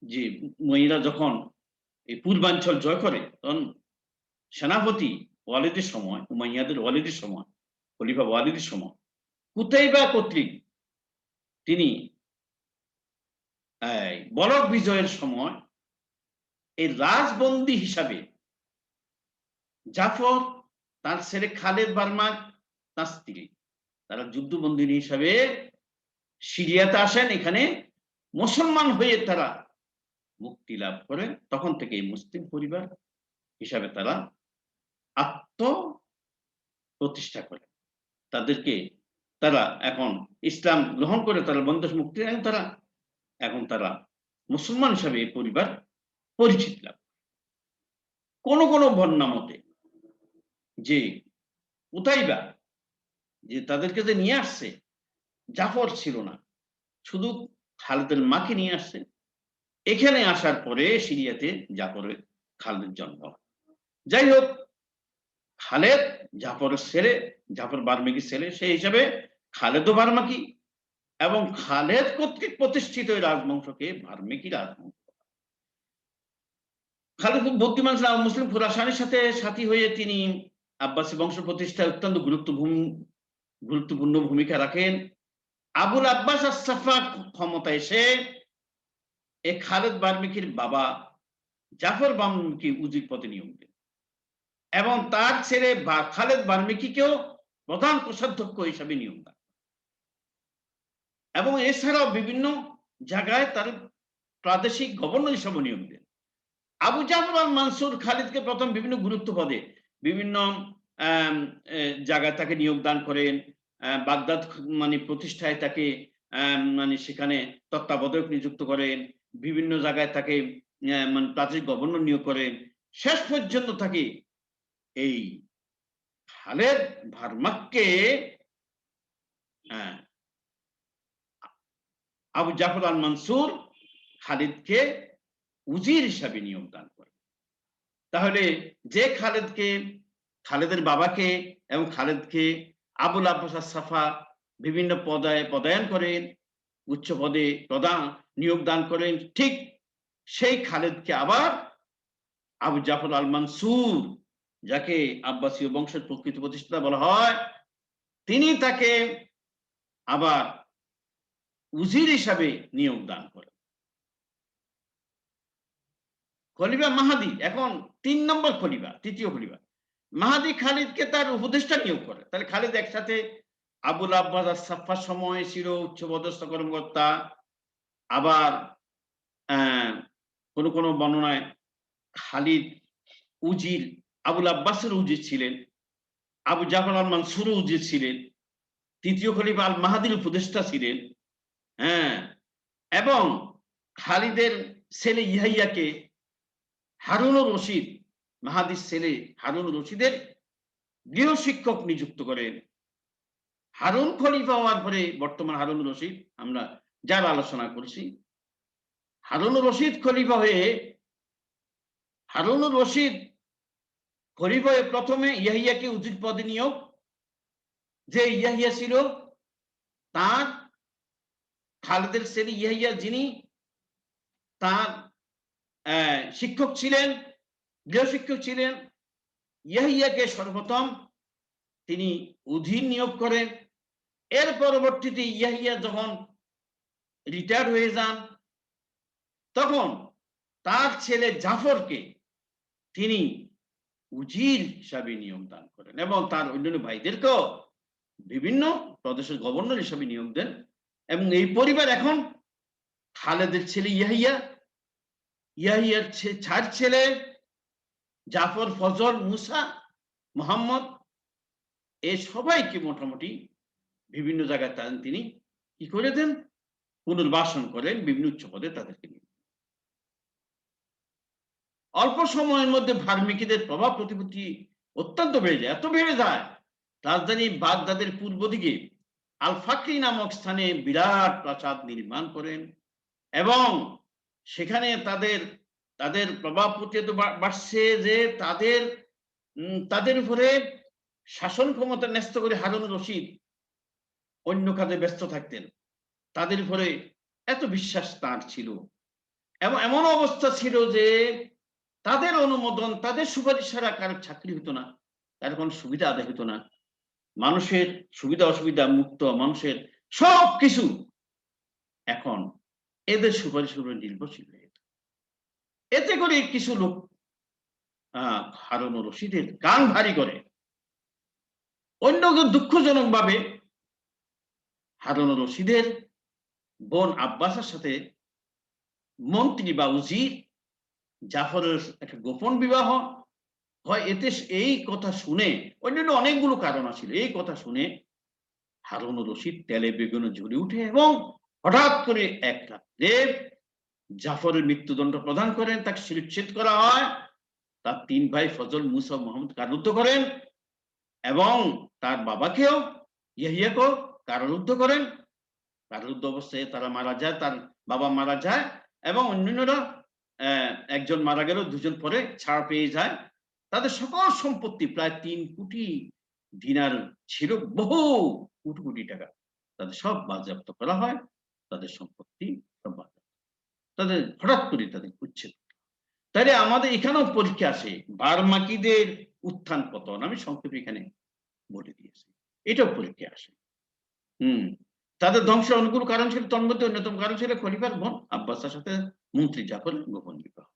যে উমাইয়ারা যখন এই পূর্বাঞ্চল জয় করে, তখন সেনাপতি ওয়ালিদের সময়, উমাইয়াদের ওয়ালিদের সময়, খলিফা ওয়ালিদের সময় কুতাইবা কর্তৃক তিনি বলক বিজয়ের সময় এই রাজবন্দী হিসাবে জাফর, তার ছেলে খালেদ বার্মাক, তার স্ত্রী, তারা যুদ্ধবন্দিনী হিসাবে সিরিয়াতে আসেন। এখানে মুসলমান হয়ে তারা মুক্তি লাভ করে। তখন থেকে মুসলিম পরিবার হিসাবে তারা আত্ম প্রতিষ্ঠা করে। তাদেরকে তারা এখন ইসলাম গ্রহণ করে তারা বন্ধুস মুক্তি, এখন তারা মুসলমান হিসাবে এই পরিবার পরিচিত লাভ। কোন কোন বর্ণনা মতে যে উতাইবা যে তাদেরকে যে নিয়ে আসছে, জাফর ছিল না, শুধু খালেদের মাকে নিয়ে আসছে। এখানে আসার পরে সিরিয়াতে জাফরের খালেদের জন্ম। যাই হোক, খালেদ জাফরের ছেলে, জাফর বার্মাকির ছেলে, সেই হিসাবে খালেদও বার্মাকি এবং খালেদ কর্তৃক প্রতিষ্ঠিত এই রাজবংশকে বার্মাকি রাজবংশ। খালেদ খুব বুদ্ধিমান ছিলেন, মুসলিম খোরাসানের সাথে সাথী হয়ে তিনি আব্বাসী বংশ প্রতিষ্ঠায় অত্যন্ত গুরুত্বপূর্ণ ভূমিকা রাখেন। আবুল আব্বাস আস-সাফা ক্ষমতা এসে এই খালেদ বার্মাকির বাবা জাফর বার্মাকি উজির পদে নিয়োগ দেন এবং তার ছেলে খালেদ বার্মাকিকেও প্রধান কোষাধ্যক্ষ হিসাবে নিয়োগ দেন এবং এছাড়াও বিভিন্ন জায়গায় তার প্রাদেশিক গভর্নর হিসাবে নিয়োগ দেন। আবু জাফর আল-মানসুর খালিদকে প্রথম বিভিন্ন গুরুত্ব পদে বিভিন্ন জায়গায় তাকে নিয়োগ দান করেন। বাগদাদ মানে প্রতিষ্ঠায় তাকে মানে সেখানে তত্ত্বাবধায়ক নিযুক্ত করেন। বিভিন্ন জায়গায় তাকে মানে প্রাদেশিক গভর্নর নিয়োগ করেন। শেষ পর্যন্ত তাকে এই খালেদ বার্মাককে আবু জাফর আল-মানসুর খালিদকে উজির হিসাবে নিয়োগ দান করে। তাহলে যে খালেদের বাবাকে এবং খালেদকে আবুল আব্বাস আস-সাফা বিভিন্ন পদায়ন করেন, উচ্চ পদে নিয়োগ দান করেন, ঠিক সেই খালেদকে আবার আবু জাফর আল-মানসুর, যাকে আব্বাসীয় বংশের প্রকৃত প্রতিষ্ঠাতা বলা হয়, তিনি তাকে আবার উজির হিসাবে নিয়োগ দান করেন। খলিফা মাহাদি এখন ৩ নম্বর খলিফা, তৃতীয় খলিফা মাহাদি খালিদকে তার উপদেষ্টা নিয়োগ করে। তাহলে খালিদ একসাথে আবুল আব্বাস আস-সাফার সময় ছিল উচ্চপদস্থ কর্মকর্তা, আবার কোন কোন বর্ণনায় খালিদ উজির, আবুল আব্বাসের উজির ছিলেন, আবু জাফর আল-মানসুর উজির ছিলেন, তৃতীয় খলিফা আল মাহাদির উপদেষ্টা ছিলেন। এবং খালিদের ছেলে ইহাইয়াকে হারুনুর রশিদ, মাহাদির ছেলে হারুনুর রশিদের গৃহশিক্ষক নিযুক্ত করেন। হারুন খলিফা হওয়ার পরে বর্তমান হারুনুর রশিদ আমরা যার আলোচনা করছি, হারুনুর রশিদ খলিফা হয়ে প্রথমে ইয়াহিয়াকে উজির পদে নিয়োগ, যে ইয়াহিয়া ছিল তার খালিদের ছেলে ইয়াহিয়া, যিনি তার শিক্ষক ছিলেন, গৃহশিক্ষক ছিলেন। ইয়াহিয়াকে সর্বপ্রথম তিনি অধীন নিয়োগ করেন। এর পরবর্তীতে ইয়াহিয়া যখন রিটায়ার হয়ে যান, তখন তার ছেলে জাফরকে তিনি উজির হিসাবে নিয়োগ দান করেন এবং তার অন্যান্য ভাইদেরকেও বিভিন্ন প্রদেশের গভর্নর হিসাবে নিয়োগ দেন। এবং এই পরিবার এখন খালেদের ছেলে ইয়াহিয়া, ইয়াহিয়ার চার ছেলে জাফর, ফজল, মুসা, মোহাম্মদ, এই সবাইকে মোটামুটি বিভিন্ন জায়গায় তিনি কি করে দেন, পুনর্বাসন করেন, বিভিন্ন উচ্চ পদে তাদেরকে নিয়ে। অল্প সময়ের মধ্যে ভার্মিকীদের প্রভাব প্রতিপত্তি অত্যন্ত বেড়ে যায়, এত বেড়ে যায় রাজধানী বাগদাদের পূর্ব দিকে আল ফাকরি নামক স্থানে বিরাট প্রাসাদ নির্মাণ করেন এবং সেখানে তাদের প্রভাব প্রতিপত্তি বাড়ছে যে তাদের উপরে শাসন ক্ষমতা ন্যস্ত করে হারুন রশিদ অন্য কাজে ব্যস্ত থাকতেন। তাদের উপরে এত বিশ্বাস তার ছিল এবং এমন অবস্থা ছিল যে তাদের অনুমোদন, তাদের সুপারিশ ছাড়া কারো চাকরি হতো না, কারো কোনো সুবিধা আদায় হতো না। মানুষের সুবিধা অসুবিধা মুক্ত, মানুষের সবকিছু এখন এদের সুপারিশ উপরে নির্ভরশীল হয়ে যেত। এতে করে কিছু লোক হারুন রশিদের কান ভারী করে। অন্য দুঃখজনক ভাবে হারুন রশিদের বোন আব্বাসের সাথে মন্ত্রী বা উজির জাফরের একটা গোপন বিবাহ হয়। এতে এই কথা শুনে, অন্যান্য অনেকগুলো কারণ ছিল, এই কথা শুনে হারুন রশিদ তেলে বেগুনে জ্বলে উঠে এবং হঠাৎ করে এক রাত্রে জাফরের মৃত্যুদণ্ড প্রদান করেন, তাকে শিরচ্ছেদ করা হয়। তার তিন ভাই ফজল, মুসা, মোহাম্মদ কারারুদ্ধ করেন এবং তার বাবাকেও, ইয়াহিয়াকেও কারারুদ্ধ করেন। কারারুদ্ধ অবস্থায় তারা মারা যায়, তার বাবা মারা যায় এবং অন্যান্যরা একজন মারা গেল, দুজন পরে ছাড় পেয়ে যায়। তাদের সকল সম্পত্তি প্রায় 3 কোটি দিনার ছিল, বহু কোটি কোটি টাকা, তাদের সব বাজেয়াপ্ত করা হয়। তাদের সম্পত্তি সব বাজেয়াপ্ত, তাদের হঠাৎ করে তাদের উচ্ছেদ। তাহলে আমাদের এখানেও পরীক্ষা আসে, বার্মাকিদের উত্থান পতন আমি সংক্ষেপে এখানে বলে দিয়েছি, এটাও পরীক্ষা আসে। তাদের ধ্বংসের অনুকূল কারণ ছিল, তন্মধ্যে অন্যতম কারণ ছিল খলিফার বোন আব্বাসের সাথে মন্ত্রী জাফরের গোপন বিবাহ।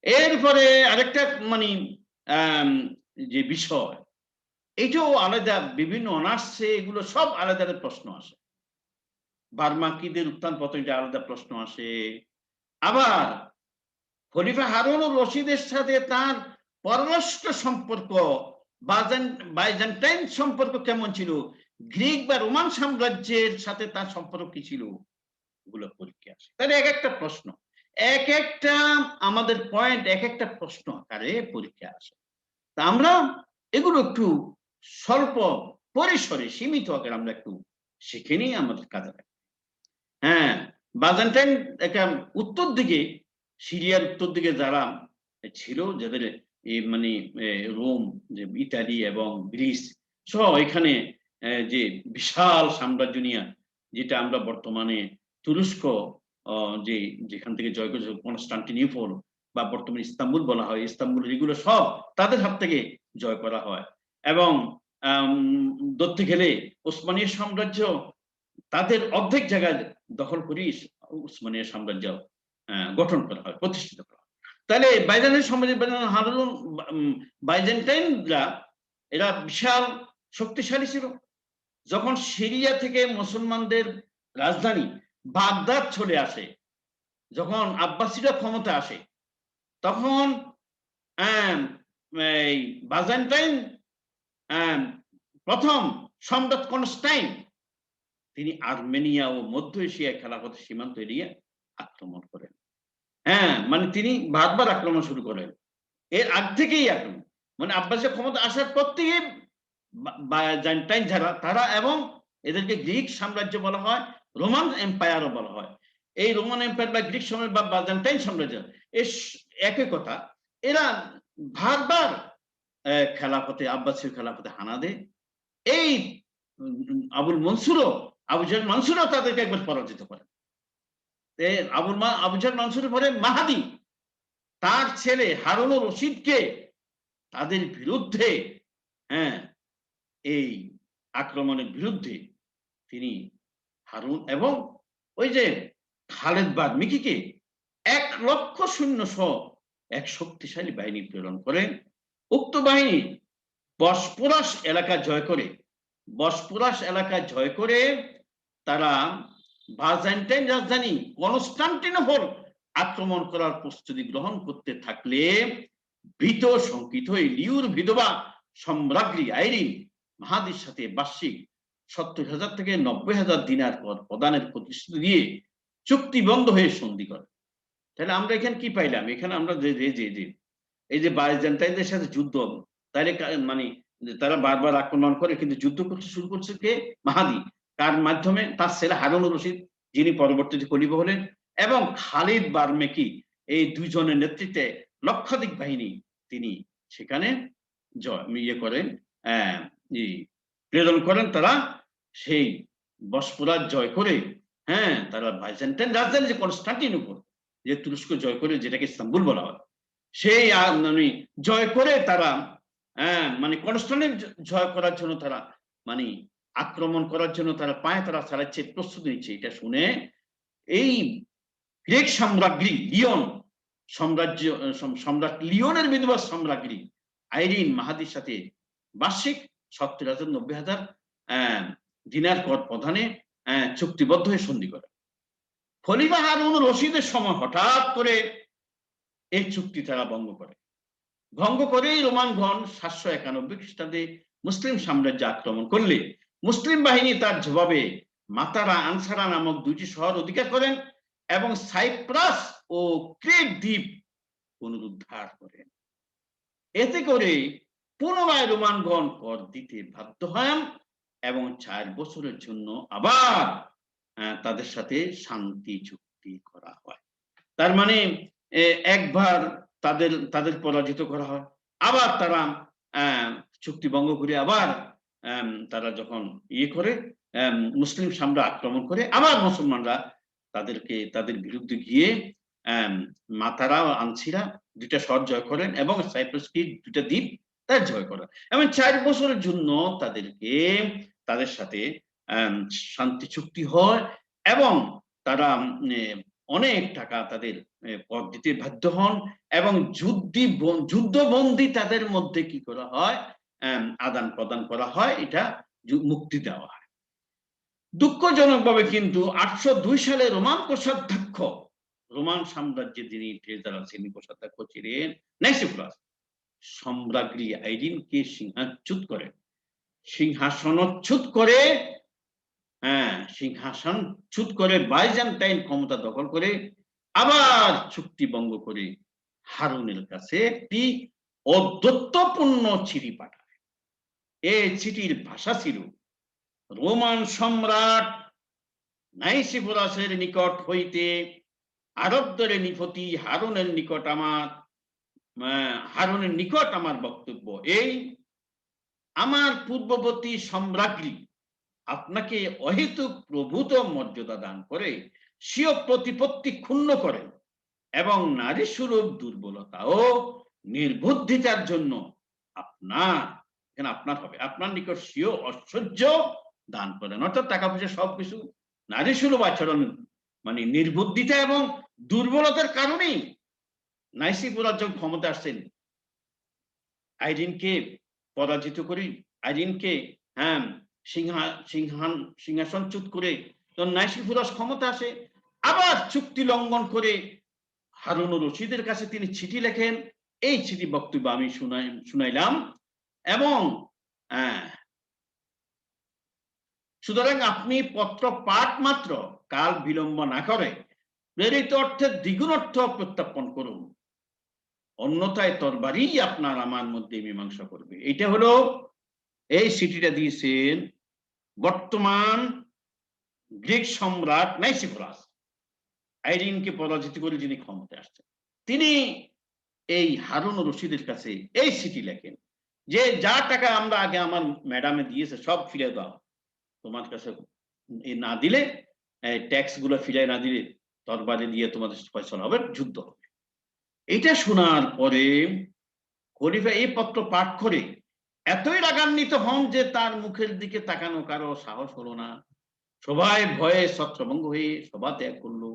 এরপরে আরেকটা মানে যে বিষয়, এটাও আলাদা, বিভিন্ন অনার্সে এগুলো সব আলাদা প্রশ্ন আসে। বার্মাকিদের উত্থান পতন, এটা আলাদা প্রশ্ন আসে। আবার খলিফা হারুন রশিদের সাথে তার পররাষ্ট্র সম্পর্ক, বাইজেন্টাইন সম্পর্ক কেমন ছিল, গ্রিক বা রোমান সাম্রাজ্যের সাথে তার সম্পর্ক কি ছিল, এগুলো পরীক্ষা আসে। তাহলে এক একটা প্রশ্ন, এক একটা আমাদের পয়েন্ট, এক একটা প্রশ্ন আকারে পরীক্ষা আসে। তা আমরা এগুলো একটু স্বল্প পরিসরে সীমিত আকারে আমরা একটু শিখে নিই, আমাদের কাজে লাগে। হ্যাঁ, বাইজেন্টাইন একটা উত্তর দিকে, সিরিয়ার উত্তর দিকে যারা ছিল, যাদের মানে রোম, যে ইতালি এবং গ্রিস সহ এখানে যে বিশাল সাম্রাজ্য নিয়ে, যেটা আমরা বর্তমানে তুরস্ক, যে যেখান থেকে জয় করেছে কনস্টান্টিনোপল বা বর্তমানে ইস্তাম্বুল বলা হয়, ইস্তাম্বুল, এগুলো সব তাদের হাত থেকে জয় করা হয়। এবং ধরতে গেলে ওসমানীয় সাম্রাজ্য তাদের অর্ধেক জায়গায় দখল করি উসমানীয় সাম্রাজ্য গঠন করা হয়, প্রতিষ্ঠিত করা হয়। তাহলে বাইজেন্টাইন সাম্রাজ্য, বাইজেন্টাইনরা এরা বিশাল শক্তিশালী ছিল। যখন সিরিয়া থেকে মুসলমানদের রাজধানী বাগদাদ চলে আসে, যখন আব্বাসীরা ক্ষমতা আসে, তখন এই বাইজেন্টাইন প্রথম সম্রাট কনস্টাইন তিনি আর্মেনিয়া ও মধ্য এশিয়ায় খেলাফতের সীমান্ত এরিয়া আক্রমণ করেন। মানে তিনি বারবার আক্রমণ শুরু করেন, এর আগ থেকেই আক্রমণ, মানে আব্বাসীয় ক্ষমতা আসার পর থেকে বাইজেন্টাইন যারা তারা, এবং এদেরকে গ্রিক সাম্রাজ্য বলা হয়, রোমান এম্পায়ারও বলা হয়। এই রোমান এম্পায়ার বা গ্রিক সাম্রাজ্য বা বাইজেন্টাইন সাম্রাজ্য একই কথা, এরা বারবার খেলাফতে, আব্বাসীয় খেলাফতে হানা দেয়। এই আবু জাহেল মনসুরও তাদেরকে একবার পরাজিত করেন। আবু জাহেল মনসুরের পরে মাহাদি তার ছেলে হারুনুর রশিদকে তাদের বিরুদ্ধে, হ্যাঁ, এই আক্রমণের বিরুদ্ধে তিনি হারুন এবং ওই যে খালেদ বাল্মীকিকে 1,00,000 সহ এক শক্তিশালী বাহিনী প্রেরণ করেন। উক্ত বাহিনী বসপুরাস এলাকা জয় করে তারা বাইজেন্টাইন রাজধানী কনস্টান্টিনোপল আক্রমণ করার প্রস্তুতি গ্রহণ করতে থাকলে ভীত শঙ্কিত হয়ে লিওর বিধবা সম্রাজ্ঞী আইরিন মাহাদির সাথে বার্ষিক 70,000 থেকে 90,000 দিনার কর প্রদানের প্রতিশ্রুতি দিয়ে চুক্তিবদ্ধ হয়ে সন্ধি করে। তাহলে আমরা এখানে কি পাইলাম? এখানে আমরা এই যে বাইজেন্টাইনদের সাথে যুদ্ধ, তাহলে মানে তারা বারবার আক্রমণ করে, কিন্তু যুদ্ধ করতে শুরু করছে কে? মাহাদি। তার মাধ্যমে তার ছেলে হারুনুর রশিদ, যিনি পরবর্তীতে খলিফা হলেন, এবং খালিদ বাল্মীকি, এই দুইজনের নেতৃত্বে লক্ষাধিক বাহিনী তিনি সেখানে ইয়ে করেন, প্রেরণ করেন। তারা সেই বসপুরাস জয় করে, হ্যাঁ, তারা বাইজেন্টাইন রাজধানী যে কনস্টান্টিনোপল, যে তুরস্ক জয় করে, যেটাকে ইস্তাম্বুল বলা হয়, সেই মানে জয় করে তারা, মানে কনস্টান্টিন জয় করার জন্য তারা, মানে আক্রমণ করার জন্য তারা তারা চালাচ্ছে, প্রস্তুতি নিচ্ছে। এটা শুনে এই গ্রিক সম্রাজ্ঞী লিওন সম্রাট লিওনের বিধবা সম্রাজ্ঞী আইরিন মাহাদির সাথে বার্ষিক 70,000 90,000 দিনার কর প্রদানে চুক্তিবদ্ধ হয়ে সন্ধি করে। খলিফা হারুনুর রশিদের সময় হঠাৎ করে এই চুক্তি তারা ভঙ্গ করে রোমানগণ 791 খ্রিস্টাব্দে মুসলিম সাম্রাজ্য আক্রমণ করলে মুসলিম বাহিনী তার জবাবে মাতারা আনসারা নামক 2টি শহর অধিকার করেন এবং সাইপ্রাস ও ক্রিট দ্বীপ পুনরুদ্ধার করেন। এতে করে পুনরায় রোমানগণ কর দিতে বাধ্য হন এবং 4 বছরের জন্য আবার তাদের সাথে শান্তি চুক্তি করা হয়। তার মানে একবার তাদের পরাজিত করা হয়, আবার তারা চুক্তি ভঙ্গ করে আবার তারা যখন ইয়ে করে মুসলিম সাম্রাজ্য আক্রমণ করে, আবার মুসলমানরা তাদের বিরুদ্ধে গিয়ে মাতারা ও আনসিরা 2টা শহর জয় করেন এবং সাইপ্রাস ক্রিট 2টা দ্বীপ তার জয় করেন এবং 4 বছরের জন্য তাদের সাথে শান্তি চুক্তি হয় এবং তারা অনেক টাকা তাদের কর দিতে বাধ্য হন এবং যুদ্ধবন্দী তাদের মধ্যে কি করা হয়, আদান প্রদান করা হয়, এটা মুক্তি দেওয়া হয়। দুঃখজনকভাবে কিন্তু 802 সালে রোমান সাম্রাজ্যের যিনি ট্রেজারার কোষাধ্যক্ষ ছিলেন নাইসিফরাস, সম্রাজ্ঞী আইরিনকে সিংহাসনচ্যুত করে বাইজেন্টাইন ক্ষমতা দখল করে আবার চুক্তি ভঙ্গ করে হারুনের কাছে একটি অদ্যত্বপূর্ণ চিঠি পাঠায়। এই চিঠির ভাষা ছিল, রোমান সম্রাট নাইসিফরাসের নিকট হইতে আরবদের নিপতি হারুনের নিকট আমার বক্তব্য এই, আমার পূর্ববর্তী সম্রাজ্ঞী আপনাকে অহেতুক প্রভূত মর্যাদা দান করে স্বীয় প্রতিপত্তি ক্ষুণ্ণ করেন এবং নারী স্বরূপ দুর্বলতা ও নির্বুদ্ধিতার জন্য আপনার নিকট স্বীয় ঐশ্বর্য দান করেন। অর্থাৎ টাকা পয়সা সবকিছু, নারী সুলভ আচরণ, মানে নির্বুদ্ধিতা এবং দুর্বলতার কারণেই নাইসিফরাস যখন ক্ষমতা আসছেন, আইরিনকে পরাজিত করি, আইরিনকে সিংহাসনচ্যুত করে তখন নাইসিফরাস ক্ষমতা আসে, আবার চুক্তি লঙ্ঘন করে হারুনুর রশিদের কাছে তিনি চিঠি লেখেন। এই চিঠি বক্তব্য আমি শুনাইলাম এবং সুতরাং আপনি পত্র পাঠ মাত্র কাল বিলম্ব না করে প্রেরিত অর্থের দ্বিগুণ অর্থ প্রত্যাপন করুন, অন্যথায় তরবারি আপনার আমার মধ্যে মীমাংসা করবে। এটা হলো এই চিঠিটা দিয়েছেন বর্তমান গ্রিক সম্রাট নাইসিফরাস, আইরিনকে পরাজিত করে যিনি ক্ষমতায় আসছেন। তিনি এই হারুনুর রশিদের কাছে এই চিঠি লেখেন যে, যা টাকা আমরা আগে আমার ম্যাডামে দিয়েছে সব ফিরে দাও, তোমার কাছে না দিলে, ট্যাক্স গুলো ফিরে না দিলে তরবারি দিয়ে তোমাদের ফয়সালা হবে, যুদ্ধ হবে। এটা শোনার পরে খলিফা এই পত্র পাঠ করে এতই রাগান্বিত হন যে তার মুখের দিকে তাকানো কারো সাহস হলো না। সবাই ভয়ে ছত্রভঙ্গ হয়ে সভা ত্যাগ করলো।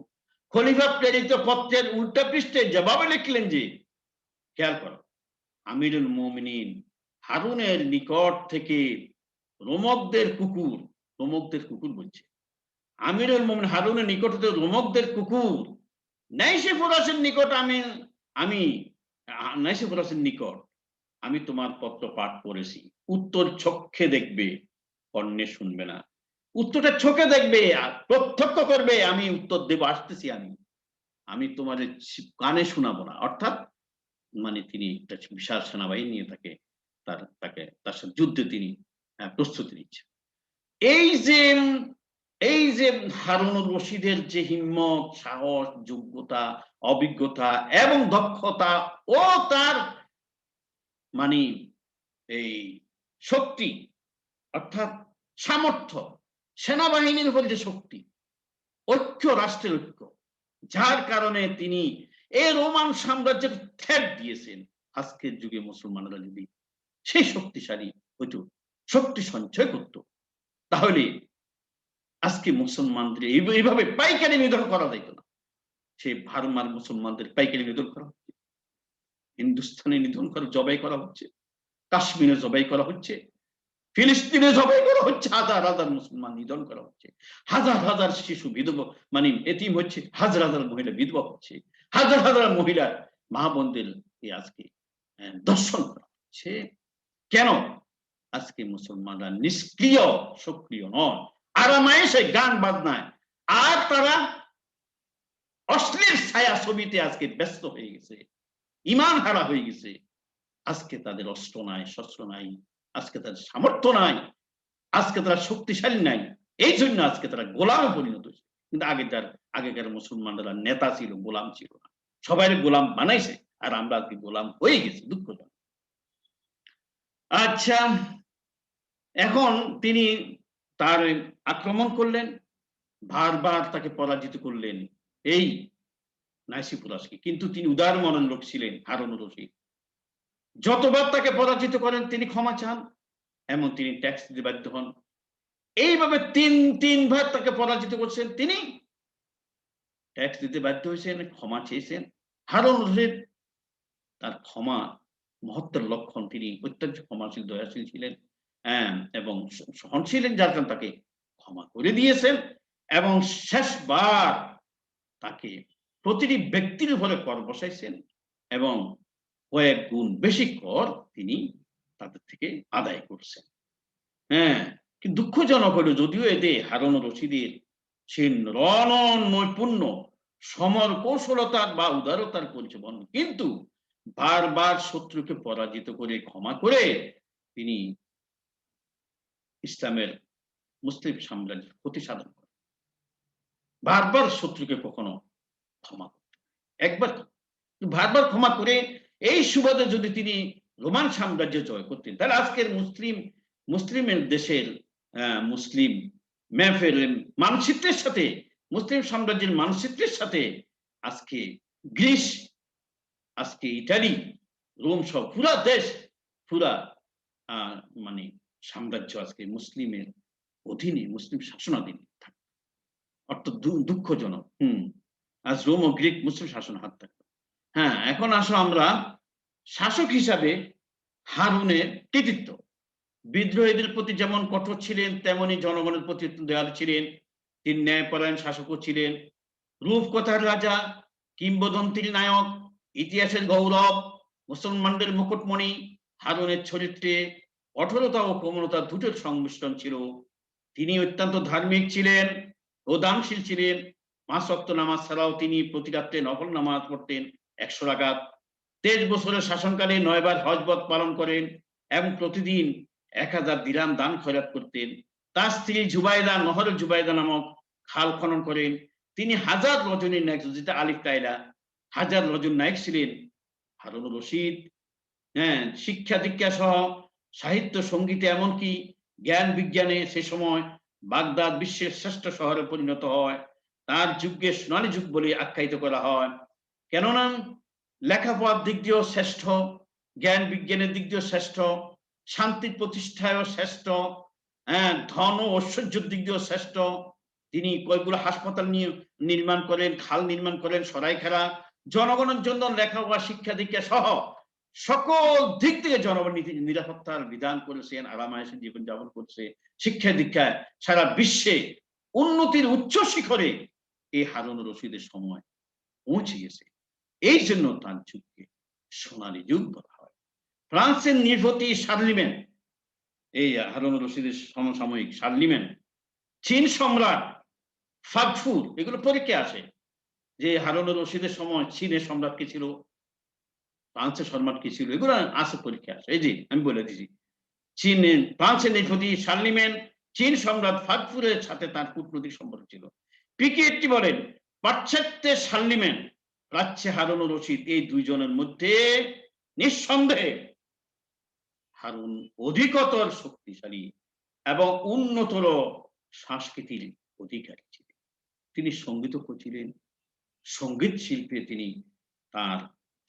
খলিফা প্রেরিত পত্রের উল্টা পৃষ্ঠে জবাবে লিখলেন যে, খেয়াল করো, আমিরুল মুমিনিন হারুনের নিকট থেকে রোমকদের কুকুর বলছে, আমিরুল মুমিন হারুনের নিকট থেকে রোমকদের কুকুর নাইসে ফরাসের নিকট আমি নাইসে ফরাসের নিকট আমি তোমার পত্র পাঠ করেছি। উত্তর চক্ষে দেখবে, কর্ণে শুনবে না। উত্তরটা চোখে দেখবে আর প্রত্যক্ষ করবে। আমি উত্তর দেব, আসতেছি আমি তোমাদের কানে শোনাবো না। অর্থাৎ মানে তিনি একটা বিশাল সেনাবাহিনী নিয়ে তার সাথে যুদ্ধে তিনি প্রস্তুতি নিচ্ছেন। এই যে হারুনুর রশিদের যে হিম্মত, সাহস, যোগ্যতা, অভিজ্ঞতা এবং দক্ষতা ও তার মানে এই শক্তি, অর্থাৎ সামর্থ্য, সেনাবাহিনীর উপর যে শক্তি, ঐক্য, রাষ্ট্রের ঐক্য, যার কারণে তিনি এই রোমান সাম্রাজ্যের থ্রেট দিয়েছেন। আজকের যুগে মুসলমানরা যদি সেই শক্তিশালী হইতো, শক্তি সঞ্চয় করত, তাহলে আজকে মুসলমানদের এইভাবে পাইকারি নিধন করা যাইত না। সে ভারমার মুসলমানদের পাইকারি নিধন করা হচ্ছে, হিন্দুস্তানে নিধন করা, জবাই করা হচ্ছে, কাশ্মীরে জবাই করা হচ্ছে, ফিলিস্তিনে জবাই করা হচ্ছে, হাজার হাজার মুসলমান নিধন করা হচ্ছে, হাজার হাজার শিশু বিধবা মানে এতিম হচ্ছে, হাজার হাজার মহিলা বিধবা হচ্ছে, হাজার হাজার মহিলা মা বোনদের আজকে দর্শন করা হচ্ছে। কেন? আজকে মুসলমানরা নিষ্ক্রিয়, সক্রিয় নয়, আরামায়েশে গান বাজনায় আর তারা অশ্লীল ছায়া ছবিতে আজকে ব্যস্ত হয়ে গেছে, ইমান হারা হয়ে গেছে। আজকে তাদের অস্ত্র নাই, শস্ত্র নাই, আজকে তাদের সামর্থ্য নাই, আজকে তারা শক্তিশালী নাই। এই জন্য আজকে তারা গোলামে পরিণত হয়েছে। কিন্তু আগেকার মুসলমানরা নেতা ছিল, গোলাম ছিল না। সবাই গোলাম বানাইছে, আর আমরা আজকে গোলাম হয়ে গেছি, দুঃখজনক। আচ্ছা, এখন তিনি তার আক্রমণ করলেন, বারবার তাকে পরাজিত করলেন এই নাইসি ফরাসকে। কিন্তু তিনি উদার মনের লোক ছিলেন হারুনুর রশিদ। যতবার তাকে পরাজিত করেন তিনি ক্ষমা চান এবং তিনি ট্যাক্স দিতে বাধ্য হন। এইভাবে তিনবার তাকে পরাজিত করছেন, তিনি ট্যাক্স দিতে বাধ্য হয়েছেন, ক্ষমা চেয়েছেন। হারুন রশিদ তার ক্ষমা মহত্বের লক্ষণ, তিনি অত্যন্ত ক্ষমাশীল, দয়াশীল ছিলেন এবং সহনশীল, যার কারণে তাকে ক্ষমা করে দিয়েছেন এবং শেষবার তাকে প্রতিটি ব্যক্তির উপরে কর বসাইছেন এবং কয়েক গুণ বেশি কর তিনি তাদের থেকে আদায় করছেন। কিন্তু দুঃখজনক হলো, যদিও এতে হারুন রশিদের সেই রণন নৈপুণ্য, সমর কৌশলতার বা উদারতার পরিচয়, কিন্তু বারবার শত্রুকে পরাজিত করে ক্ষমা করে তিনি ইসলামের মুসলিম সাম্রাজ্যের ক্ষতি সাধন করেন। বারবার শত্রুকে কখনো ক্ষমা করতেন, একবার বারবার ক্ষমা করে এই সুবাদে যদি তিনি রোমান সাম্রাজ্য জয় করতেন, তাহলে আজকের মুসলিমের দেশের মুসলিম ম্যাপের মানচিত্রের সাথে, মুসলিম সাম্রাজ্যের মানচিত্রের সাথে আজকে গ্রিস, আজকে ইটালি, রোম সব পুরা দেশ, পুরা মানে সাম্রাজ্য আজকে মুসলিমের অধীনে, মুসলিম শাসনাধীন থাকে। অর্থাৎ দুঃখজনক। আজ রোম ও গ্রিক মুসলিম শাসন হাত থাকে। এখন আসো আমরা শাসক হিসাবে হারুনের কৃতিত্ব। বিদ্রোহীদের প্রতি যেমন কঠোর ছিলেন, তেমনি জনগণের প্রতি দয়ালু ছিলেন। তিনি ন্যায়পরায়ণ শাসকও ছিলেন, রূপকথার রাজা, কিংবদন্তির নায়ক, ইতিহাসের গৌরব, মুসলমানদের মুকুটমণি। হারুনের চরিত্রে কঠোরতা ও কোমলতা দুটোর সংমিশ্রণ ছিল। তিনি অত্যন্ত ধার্মিক ছিলেন ও দানশীল ছিলেন। 5 ওয়াক্ত নামাজ ছাড়াও তিনি প্রতি রাত্রে নফল নামাজ পড়তেন 100 রাকাত। 23 বছরের শাসনকালে 9 বার হজ পালন করেন এবং প্রতিদিন 1000 দিরহাম দান খয়রাত করতেন। তার স্ত্রী জুবাইদা নহর জুবাইদা নামক খাল খনন করেন। তিনি হাজার রজনীর নায়ক, যেটা আলিফ তাইলা, হাজার রজন নায়ক ছিলেন হারুন রশিদ। শিক্ষা দীক্ষা সহ সাহিত্য, সঙ্গীতে, এমনকি জ্ঞান বিজ্ঞানে সে সময় বাগদাদ বিশ্বের শ্রেষ্ঠ শহরে পরিণত হয়। তার যুগকে সোনালী যুগ বলে আখ্যায়িত করা হয়, কেননা লেখাপড়ার দিক দিয়েও শ্রেষ্ঠ, জ্ঞান বিজ্ঞানের দিক দিয়েও শ্রেষ্ঠ, শান্তি প্রতিষ্ঠায়ও শ্রেষ্ঠ, হ্যাঁ, ধন ও ঐশ্বর্যের দিক দিয়েও শ্রেষ্ঠ। তিনি কয়েকগুলো হাসপাতাল নির্মাণ করেন, খাল নির্মাণ করেন, সরাইখানা, জনগণের জন্য লেখাপড়া শিক্ষা দীক্ষা সহ সকল দিক থেকে জনগণ নিরাপত্তার বিধান করেছেন, আরামায়েশে জীবনযাপন করছে। শিক্ষা দীক্ষায় সারা বিশ্বে উন্নতির উচ্চ শিখরে এই হারুন রশিদের সময় পৌঁছে গেছে। এই জন্য তার যুগকে সোনালী যুগ বলা হয়। ফ্রান্সের নৃপতি শার্লিমেন, এই হারুন রশিদের সমসাময়িক শার্লিমেন, চীন সম্রাট ফাগফুর, এগুলো পরীক্ষা আসে যে হারুন রশিদের সময় চীনের সম্রাট কি ছিল, ফ্রান্সের সম্রাট কি ছিল, এগুলো আছে পরীক্ষা আসে। এই যে আমি বলে দিছি, ফ্রান্সের নৃপতি শার্লিমেন, চীন সম্রাট ফাগফুরের সাথে তার কূটনৈতিক সম্পর্ক ছিল। পিকেটি বলেন, পাশ্চাত্যে শার্লিমেন, প্রাচ্যে হারুন রশিদ, এই দুইজনের মধ্যে নিঃসন্দেহে হারুন অধিকতর শক্তিশালী এবং উন্নতর সংস্কৃতির অধিকারী ছিলেন। তিনি সঙ্গীতজ্ঞ ছিলেন, সঙ্গীত শিল্পে তিনি তার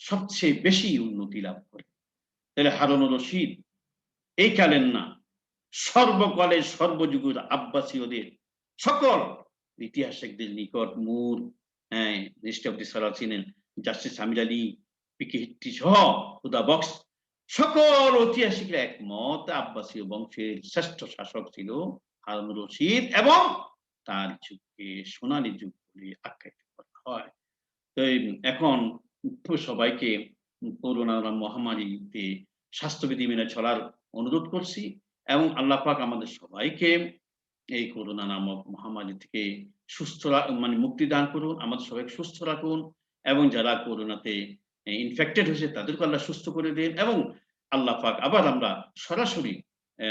সবচেয়ে বেশি উন্নতি লাভ করেন। তাহলে হারুন রশিদ এই কালের না, সর্বকালের সর্বযুগের আব্বাসীয়দের সকল ইতিহাসিকদের নিকট মূর ছিলেন, জাস্টিস আমির আলী, পিকেহিট্টি সহ হুদা বক্স, সকল ঐতিহাসিকরা একমত আব্বাসীয় বংশের শ্রেষ্ঠ শাসক ছিল হারুন রশিদ এবং তার যুগকে সোনালী যুগ বলে আখ্যায়িত করা হয়। তো এখন সবাইকে করোনা মহামারীতে স্বাস্থ্যবিধি মেনে চলার অনুরোধ করছি এবং আল্লাহ পাক আমাদের সবাইকে এই করোনা নামক মহামারী থেকে সুস্থ মুক্তি দান করুন, আমাদের সবাইকে সুস্থ রাখুন এবং যারা করোনাতে ইনফেক্টেড হয়েছে তাদেরকে আল্লাহ সুস্থ করে দিন এবং আল্লাহ পাক আবার আমরা সরাসরি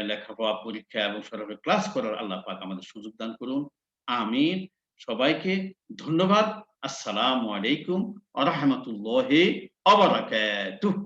লেখাপড়া পরীক্ষা এবং সরাসরি ক্লাস করার আল্লাহ পাক আমাদের সুযোগ দান করুন। আমিন। সবাইকে ধন্যবাদ। আসসালামু আলাইকুম ওয়া রাহমাতুল্লাহি ওয়া বারাকাতুহু।